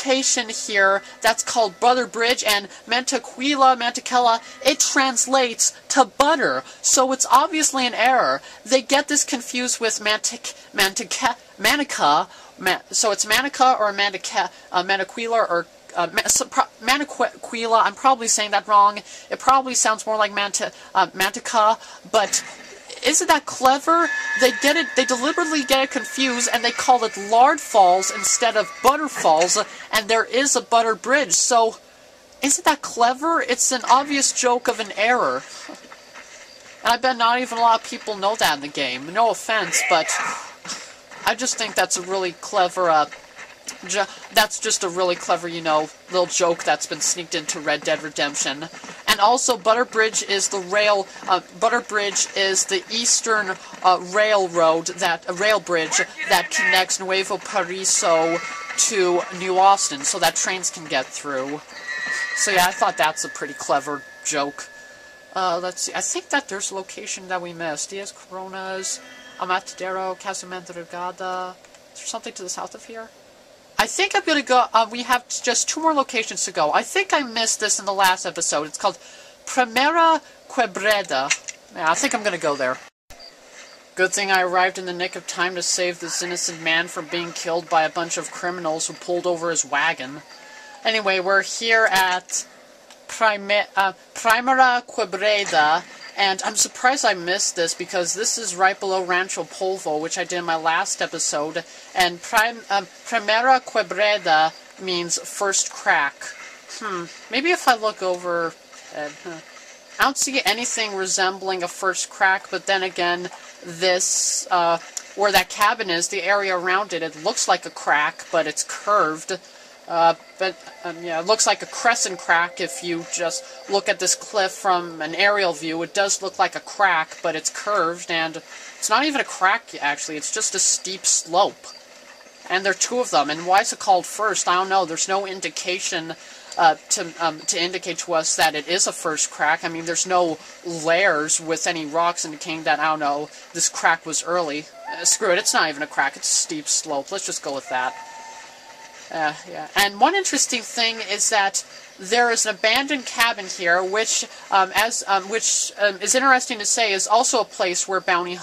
location here that's called Butter Bridge, and Mantequilla, it translates to butter, so it's obviously an error. They get this confused with Manica, so it's Manica or Mantequilla or Mantequilla. I'm probably saying that wrong. It probably sounds more like Mantica, but isn't that clever? They deliberately get it confused, and they call it Lard Falls instead of Butter Falls, and there is a Butter Bridge, so isn't that clever? It's an obvious joke of an error. And I bet not even a lot of people know that in the game. No offense, but I just think that's a really clever, that's just a really clever, you know, little joke that's been sneaked into Red Dead Redemption. And also, Butter Bridge is the eastern rail bridge that connects Nuevo Paraiso to New Austin, so that trains can get through. So yeah, I thought that's a pretty clever joke. Let's see, I think that there's a location that we missed. Diaz Coronas, Amatadero, Casamandragada. Is there something to the south of here? I think I'm gonna go, we have just 2 more locations to go. I think I missed this in the last episode. It's called Primera, Quebrada. Yeah, I think I'm gonna go there. Good thing I arrived in the nick of time to save this innocent man from being killed by a bunch of criminals who pulled over his wagon. Anyway, we're here at Primera, Quebrada, and I'm surprised I missed this, because this is right below Rancho Polvo, which I did in my last episode, and Primera Quebrada means first crack. Maybe if I look over... I don't see anything resembling a first crack, but then again, this, where that cabin is, the area around it, it looks like a crack, but it's curved. Yeah, it looks like a crescent crack if you just look at this cliff from an aerial view. It does look like a crack, but it's curved, and it's not even a crack, actually. It's just a steep slope. And there are 2 of them, and why is it called first? I don't know. There's no indication to indicate to us that it is a first crack. I mean, there's no layers with any rocks indicating that, I don't know, this crack was early. Screw it, it's not even a crack. It's a steep slope. Let's just go with that. Yeah. And one interesting thing is that there is an abandoned cabin here, which is interesting to say is also a place where bounty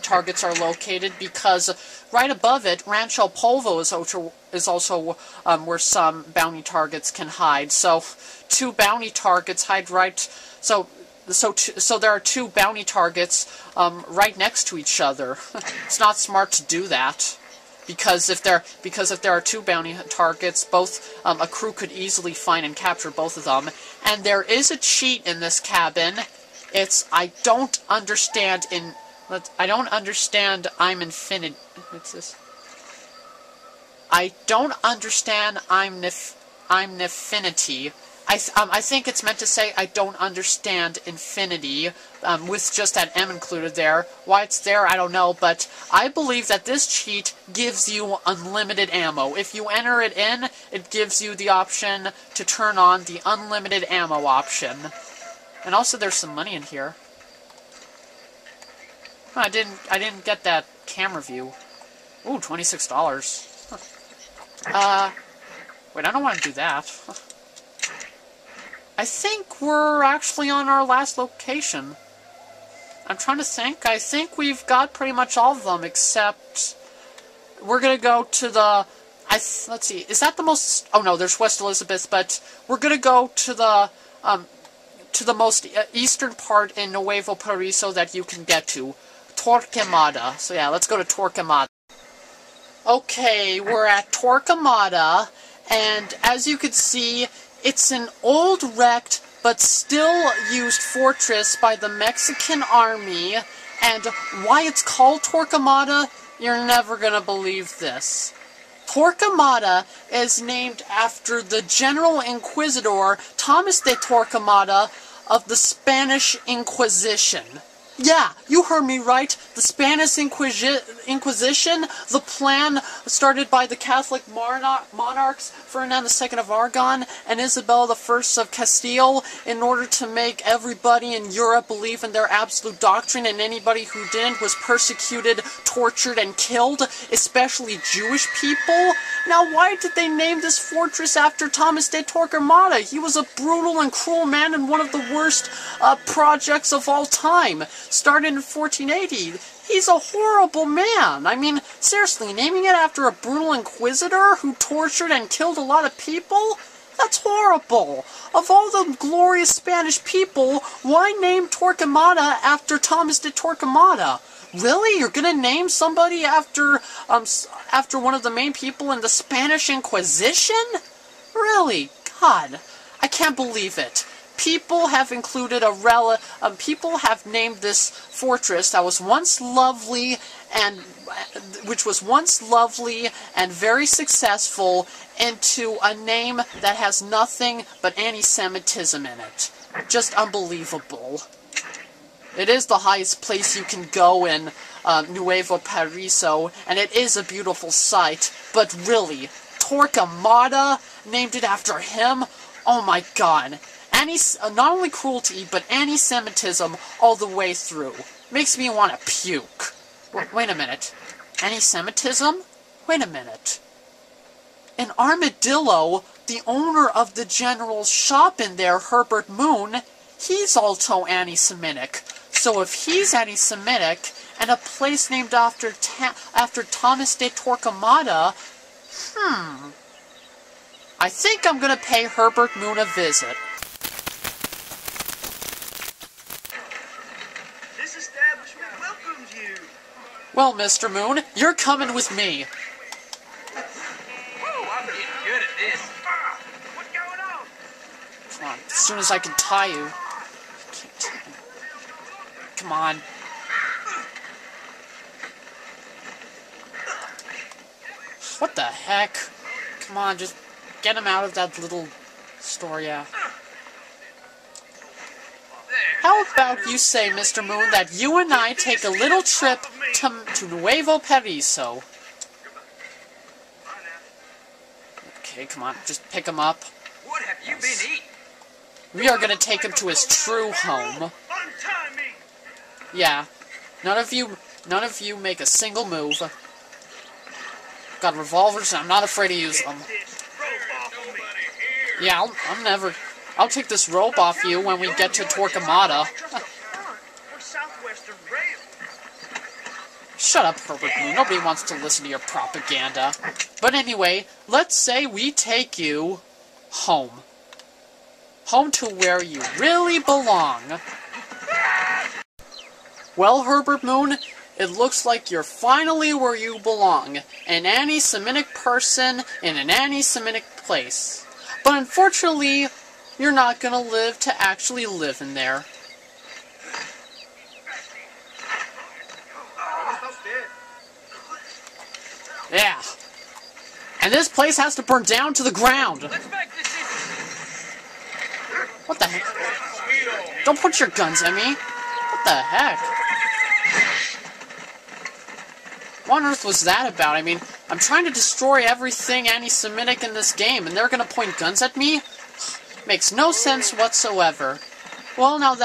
targets are located, because right above it, Rancho Polvo is also where some bounty targets can hide. So 2 bounty targets hide right. So there are 2 bounty targets right next to each other. It's not smart to do that. Because if there are 2 bounty targets, both a crew could easily find and capture both of them. And there is a cheat in this cabin. It's I don't understand I'm infinite. What's this? I don't understand I'm infinity. I think it's meant to say I don't understand infinity, with just that M included there. Why it's there, I don't know, but I believe that this cheat gives you unlimited ammo. If you enter it in, it gives you the option to turn on the unlimited ammo option. And also there's some money in here. I didn't get that camera view. Ooh, $26. Huh. Wait, I don't want to do that. I think we're actually on our last location. I'm trying to think. I think we've got pretty much all of them, except we're gonna go to the... let's see, is that the most... Oh no, there's West Elizabeth, but we're gonna go to the most eastern part in Nuevo Paraiso that you can get to. Torquemada. So yeah, let's go to Torquemada. Okay, we're at Torquemada, and as you can see, it's an old wrecked but still used fortress by the Mexican army, and why it's called Torquemada, you're never gonna believe this. Torquemada is named after the General Inquisitor Thomas de Torquemada of the Spanish Inquisition. Yeah, you heard me right. The Spanish Inquisition, the plan started by the Catholic monarchs Ferdinand II of Aragon and Isabella I of Castile in order to make everybody in Europe believe in their absolute doctrine, and anybody who didn't was persecuted, tortured, and killed, especially Jewish people? Now, why did they name this fortress after Thomas de Torquemada? He was a brutal and cruel man and one of the worst projects of all time. Started in 1480. He's a horrible man. I mean, seriously, naming it after a brutal inquisitor who tortured and killed a lot of people? That's horrible. Of all the glorious Spanish people, why name Torquemada after Thomas de Torquemada? Really? You're gonna name somebody after one of the main people in the Spanish Inquisition? Really? God, I can't believe it. People have included people have named this fortress that was once lovely and very successful into a name that has nothing but anti-Semitism in it. Just unbelievable. It is the highest place you can go in Nuevo Paraiso, and it is a beautiful sight, but really, Torquemada named it after him? Oh my god. Not only cruelty, but anti-Semitism all the way through. Makes me want to puke. Wait a minute. Anti-Semitism? Wait a minute. In Armadillo, the owner of the general shop in there, Herbert Moon, he's also anti-Semitic. So if he's anti-Semitic, and a place named after Thomas de Torquemada, I think I'm gonna pay Herbert Moon a visit. This establishment welcomes you. Well, Mr. Moon, you're coming with me. Whoa, I'm getting good at this. What's going on? Come on, as soon as I can tie you. Come on. What the heck? Come on, just get him out of that little store, yeah. How about you say, Mr. Moon, that you and I take a little trip to Nuevo Paraiso? Okay, come on, just pick him up. What have you been eating? We are gonna take him to his true home. Yeah. None of you make a single move. Got revolvers and I'm not afraid to use them. Yeah, I'll take this rope off you when we get to Torquemada. Shut up, Herbert Moon. Nobody wants to listen to your propaganda. But anyway, let's say we take you home. Home to where you really belong. Well, Herbert Moon, it looks like you're finally where you belong. An anti-Semitic person in an anti-Semitic place. But unfortunately, you're not gonna live to actually live in there. Yeah. And this place has to burn down to the ground. What the heck? Don't put your guns at me. What the heck? What on earth was that about? I mean, I'm trying to destroy everything anti-Semitic in this game, and they're gonna point guns at me? Makes no sense whatsoever. Well, now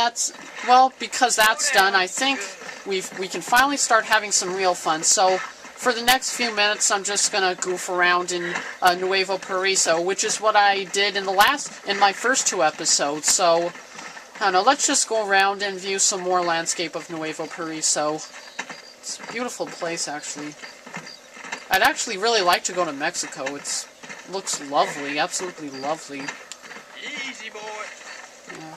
because that's done, I think we can finally start having some real fun. So, for the next few minutes, I'm just gonna goof around in Nuevo Paraiso, which is what I did in my first 2 episodes. So, I don't know, let's just go around and view some more landscape of Nuevo Paraiso. It's a beautiful place, actually. I'd actually really like to go to Mexico. It looks lovely, absolutely lovely. Easy, boy. Yeah.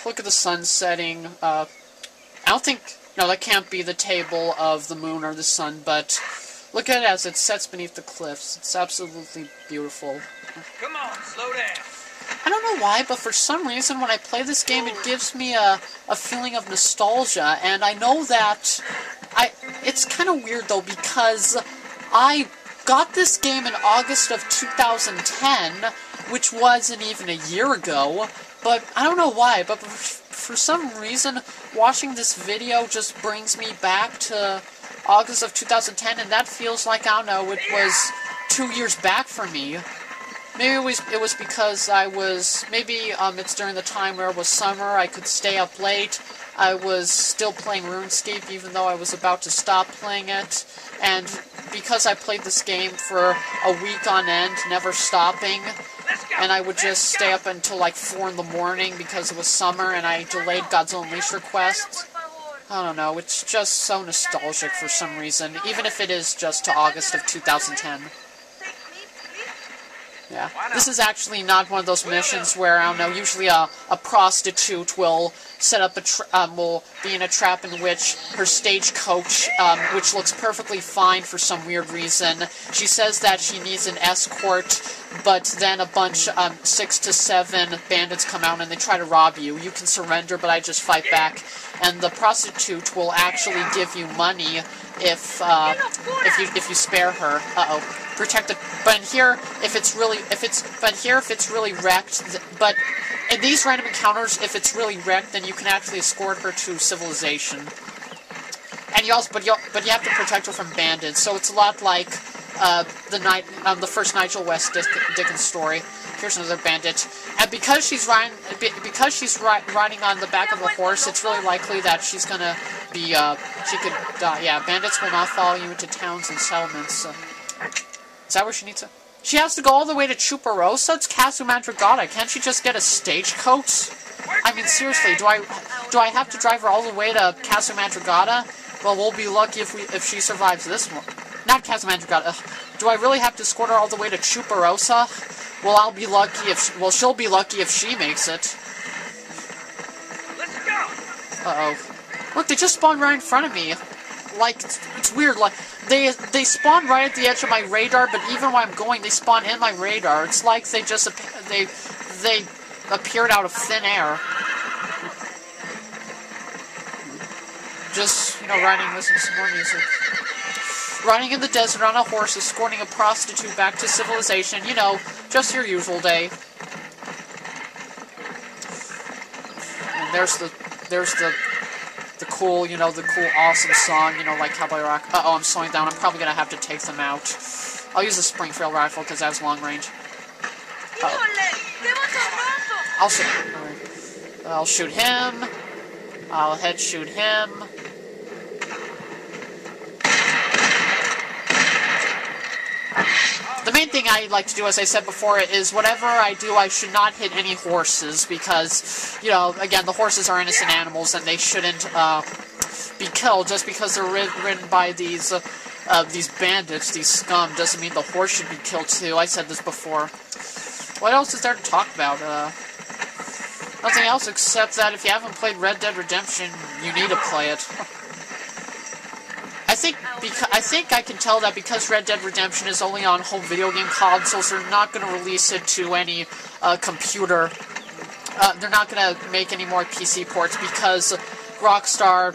Look at the sun setting. I don't think, no, that can't be the table of the moon or the sun, but look at it as it sets beneath the cliffs. It's absolutely beautiful. Come on, slow down. I don't know why, but for some reason when I play this game, it gives me a feeling of nostalgia, and I know that it's kind of weird though, because I got this game in August of 2010, which wasn't even a year ago, but I don't know why, but for some reason, watching this video just brings me back to August of 2010, and that feels like, I don't know, it was 2 years back for me. Maybe it was because I was, maybe it's during the time where it was summer, I could stay up late, I was still playing RuneScape even though I was about to stop playing it, and because I played this game for a week on end, never stopping, and I would just stay up until like 4 in the morning because it was summer and I delayed Godzilla Unleashed requests. I don't know, it's just so nostalgic for some reason, even if it is just to August of 2010. Yeah. This is actually not one of those missions where, I don't know, usually a prostitute will set up will be in a trap in which her stagecoach, which looks perfectly fine for some weird reason. She says that she needs an escort, but then a bunch, 6 to 7 bandits come out and they try to rob you. You can surrender, but I just fight back. And the prostitute will actually give you money if you spare her. Uh-oh. Protected, but here, if it's really wrecked, but in these random encounters, if it's really wrecked, then you can actually escort her to civilization. And you also, but you have to protect her from bandits, so it's a lot like, the first Nigel West Dickens story. Here's another bandit, and because she's riding on the back of a horse, it's really likely that she's gonna be, she could die. Yeah, bandits will not follow you into towns and settlements. Is that where she needs to? She has to go all the way to Chuparosa? It's Casa Madrigada. Can't she just get a stagecoach? I mean, seriously, do I have to drive her all the way to Casa Madrigada? Well, we'll be lucky if she survives this one. Not Casa Madrigada. Do I really have to escort her all the way to Chuparosa? Well, I'll be lucky if... Well, she'll be lucky if she makes it. Let's go. Uh-oh. Look, they just spawned right in front of me. Like, it's weird, like, they spawn right at the edge of my radar, but even when I'm going, they spawn in my radar. It's like they just, they appeared out of thin air. Just, you know, listening to some more music. Riding in the desert on a horse, escorting a prostitute back to civilization, you know, just your usual day. And there's the cool, you know, the cool, awesome song, you know, like Cowboy Rock. Uh-oh, I'm slowing down. I'm probably gonna have to take them out. I'll use the Springfield rifle because that has long range. I'll shoot him. I'll head shoot him. The main thing I like to do, as I said before, is whatever I do, I should not hit any horses, because, you know, again, the horses are innocent animals, and they shouldn't be killed just because they're ridden by these bandits, these scum, doesn't mean the horse should be killed too. I said this before. What else is there to talk about? Nothing else except that if you haven't played Red Dead Redemption, you need to play it. I think I can tell that because Red Dead Redemption is only on home video game consoles, they're not going to release it to any computer. They're not going to make any more PC ports because Rockstar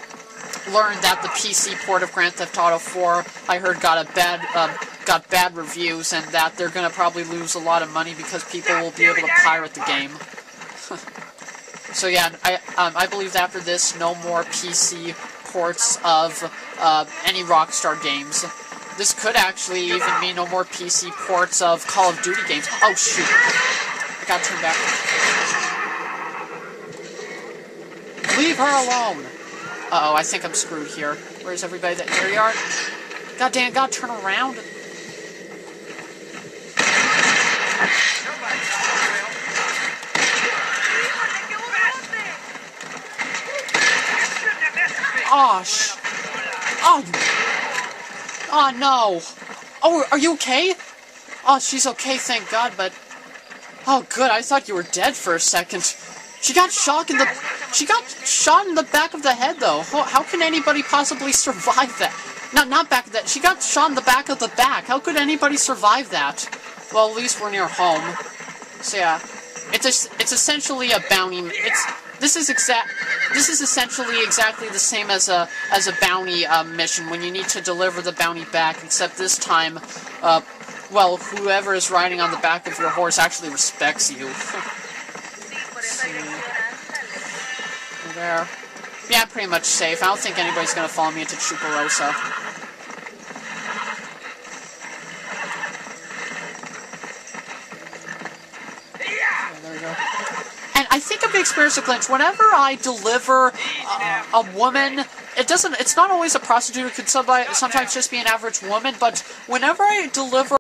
learned that the PC port of Grand Theft Auto 4, I heard, got bad reviews, and that they're going to probably lose a lot of money because people will be able to pirate the game. So yeah, I believe that after this, no more PC ports of any Rockstar games. This could actually even mean no more PC ports of Call of Duty games. Oh shoot! I gotta turn back. Leave her alone! Uh-oh, I think I'm screwed here. Where's everybody? There you are. God damn, gotta turn around. Oh, no. Oh, are you okay? Oh, she's okay, thank God, but... Oh, good, I thought you were dead for a second. She got shot in the back of the head, though. How can anybody possibly survive that? Not back of that. She got shot in the back of the back. How could anybody survive that? Well, at least we're near home. So, yeah. It's essentially a bounty... This is essentially exactly the same as a bounty mission when you need to deliver the bounty back, except this time, well, whoever is riding on the back of your horse actually respects you. there. Yeah, I'm pretty much safe. I don't think anybody's going to follow me into Chuparosa. Yeah, there we go. And I think I've experienced a glitch. Whenever I deliver a woman, it's not always a prostitute. It could sometimes just be an average woman, but whenever I deliver